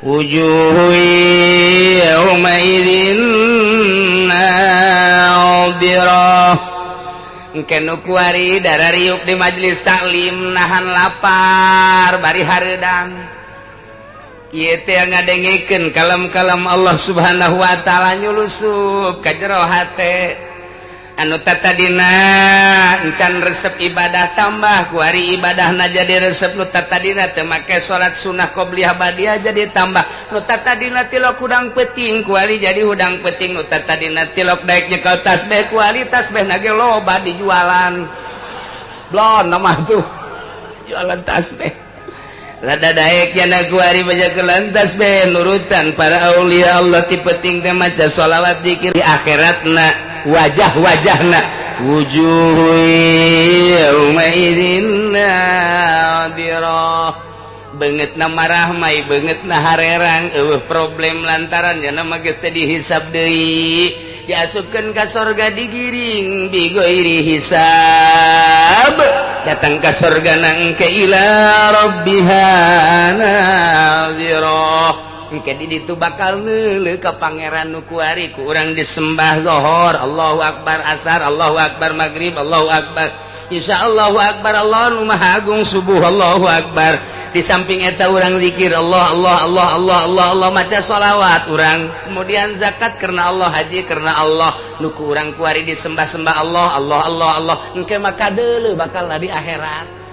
wujuhu yaumaidin nadirah. Engke kuari darariuk di majelis taklim nahan lapar bari hareudang. Ieu teh ngadengikeun kalam-kalam Allah Subhanahu wa taala nyulusup ka jero hate. Anu tatadina encan resep ibadah tambah kuari ibadahna jadi resep nu tatadina teu make salat sunah qobliyah badiah jadi tambah nu tatadina tilok hudang peuting kuari jadi hudang peuting nu tatadina tilok daek nyekel tasbih kuari tasbih na ge loba dijualan blon mah tuh jualan tasbih rada daek nya kuari bajakeun tasbih nurutan para aulia Allah ti peuting teh maca shalawat zikir di akhiratna wajah-wajahna wujuhu yaumaidin nadirah beungeutna marah mai beungeutna harerang eueuh problem lantaran cenah geus teu dihisab deui diasupkeun ka sorga digiring bi ghairi hisab datang ka sorga engke ila rabbiha nazirah engke di ditu bakal neuleuh ka pangeran nu kuari ku urang disembah zuhur Allahu akbar asar Allahu akbar maghrib Allahu akbar insya Allahu akbar Allah nu maha agung subuh Allahu akbar di samping eta urang zikir Allah Allah Allah Allah Allah Allah maca sholawat urang kemudian zakat karena Allah haji karena Allah nu ku urang kuari disembah-sembah Allah Allah Allah Allah engke maka deuleuh bakal di akhirat